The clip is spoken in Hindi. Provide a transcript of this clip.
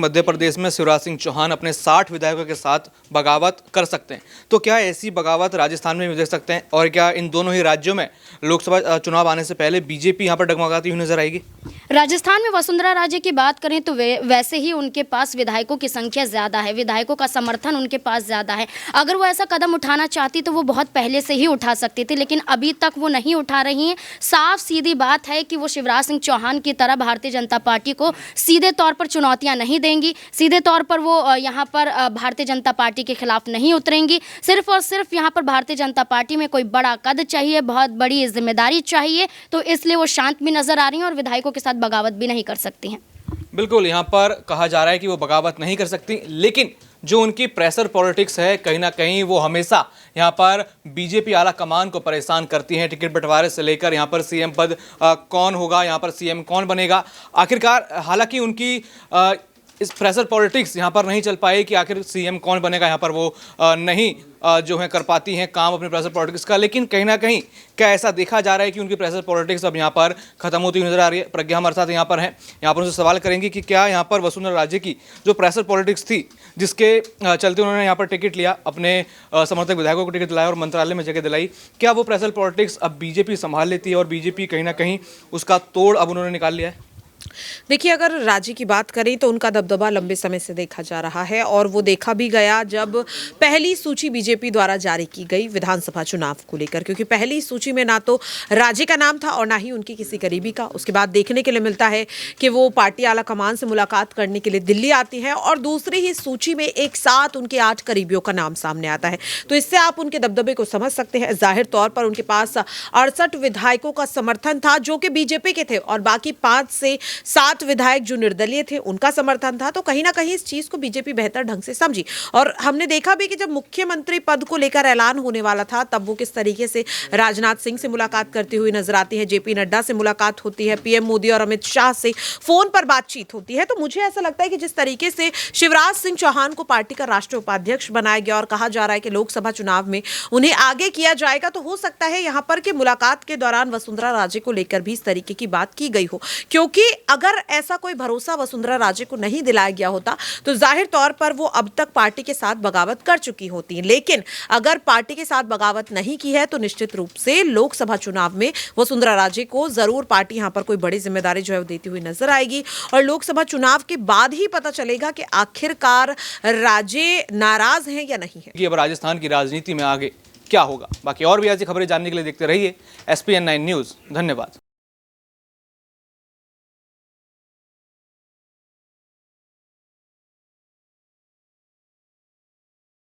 मध्य प्रदेश में शिवराज सिंह चौहान अपने 60 विधायकों के साथ बगावत कर सकते हैं, तो क्या ऐसी बगावत राजस्थान में भी देख सकते हैं? और क्या इन दोनों ही राज्यों में लोकसभा चुनाव आने से पहले बीजेपी यहाँ पर डगमगाती हुई नजर आएगी? राजस्थान में वसुंधरा राजे की बात करें तो वैसे ही उनके पास विधायकों की संख्या ज़्यादा है, विधायकों का समर्थन उनके पास ज़्यादा है। अगर वो ऐसा कदम उठाना चाहती तो वो बहुत पहले से ही उठा सकती थी, लेकिन अभी तक वो नहीं उठा रही हैं। साफ सीधी बात है कि वो शिवराज सिंह चौहान की तरह भारतीय जनता पार्टी को सीधे तौर पर चुनौतियाँ नहीं देंगी, सीधे तौर पर वो यहाँ पर भारतीय जनता पार्टी के खिलाफ नहीं उतरेंगी। सिर्फ और सिर्फ यहाँ पर भारतीय जनता पार्टी में कोई बड़ा कद चाहिए, बहुत बड़ी जिम्मेदारी चाहिए, तो इसलिए वो शांत भी नजर आ रही हैं और विधायकों के साथ बगावत भी नहीं कर सकती हैं। बिल्कुल, यहाँ पर कहा जा रहा है कि वो बगावत नहीं कर सकती, लेकिन जो उनकी प्रेशर पॉलिटिक्स है कहीं ना कहीं वो हमेशा यहाँ पर बीजेपी आला कमान को परेशान करती हैं। टिकट बंटवारे से लेकर यहाँ पर सीएम पद कौन होगा, यहाँ पर सीएम कौन बनेगा, आखिरकार हालांकि उनकी इस प्रेशर पॉलिटिक्स यहाँ पर नहीं चल पाई कि आखिर सीएम कौन बनेगा, यहाँ पर वो नहीं जो है कर पाती हैं काम अपने प्रेशर पॉलिटिक्स का। लेकिन कहीं ना कहीं क्या ऐसा देखा जा रहा है कि उनकी प्रेशर पॉलिटिक्स अब यहाँ पर खत्म होती हुई नजर आ रही है? प्रज्ञा हमारे साथ यहाँ पर हैं, यहाँ पर उनसे सवाल करेंगे कि क्या यहाँ पर वसुंधरा राजे की जो प्रेशर पॉलिटिक्स थी, जिसके चलते उन्होंने यहाँ पर टिकट लिया, अपने समर्थक विधायकों को टिकट दिलाया और मंत्रालय में जगह दिलाई, क्या वो प्रेशर पॉलिटिक्स अब बीजेपी संभाल लेती है और बीजेपी कहीं ना कहीं उसका तोड़ अब उन्होंने निकाल लिया है? देखिए, अगर राज्य की बात करें तो उनका दबदबा लंबे समय से देखा जा रहा है और वो देखा भी गया जब पहली सूची बीजेपी द्वारा जारी की गई विधानसभा चुनाव को लेकर, क्योंकि पहली सूची में ना तो राज्य का नाम था और ना ही उनकी किसी करीबी का। उसके बाद देखने के लिए मिलता है कि वो पार्टी आला कमान से मुलाकात करने के लिए दिल्ली आती हैं और दूसरी ही सूची में एक साथ उनके 8 करीबियों का नाम सामने आता है। तो इससे आप उनके दबदबे को समझ सकते हैं। जाहिर तौर पर उनके पास 68 विधायकों का समर्थन था जो कि बीजेपी के थे और बाकी 5 से 7 विधायक जो निर्दलीय थे उनका समर्थन था। तो कहीं ना कहीं इस चीज को बीजेपी बेहतर ढंग से समझी और हमने देखा भी कि जब मुख्यमंत्री पद को लेकर ऐलान होने वाला था तब वो किस तरीके से राजनाथ सिंह से मुलाकात करती हुई नजर आती है, जेपी नड्डा से मुलाकात होती है, पीएम मोदी और अमित शाह से फोन पर बातचीत होती है। तो मुझे ऐसा लगता है कि जिस तरीके से शिवराज सिंह चौहान को पार्टी का राष्ट्रीय उपाध्यक्ष बनाया गया और कहा जा रहा है कि लोकसभा चुनाव में उन्हें आगे किया जाएगा, तो हो सकता है यहां पर कि मुलाकात के दौरान वसुंधरा राजे को लेकर भी इस तरीके की बात की गई हो, क्योंकि अगर ऐसा कोई भरोसा वसुंधरा राजे को नहीं दिलाया गया होता तो जाहिर तौर पर वो अब तक पार्टी के साथ बगावत कर चुकी होती है। लेकिन अगर पार्टी के साथ बगावत नहीं की है तो निश्चित रूप से लोकसभा चुनाव में वसुंधरा राजे को जरूर पार्टी यहां पर कोई बड़ी जिम्मेदारी जो है देती हुई नजर आएगी और लोकसभा चुनाव के बाद ही पता चलेगा कि आखिरकार राजे नाराज हैं या नहीं है। कि अब राजस्थान की राजनीति में आगे क्या होगा। बाकी और भी ऐसी खबरें जानने के लिए देखते रहिए SPN9 न्यूज़। धन्यवाद।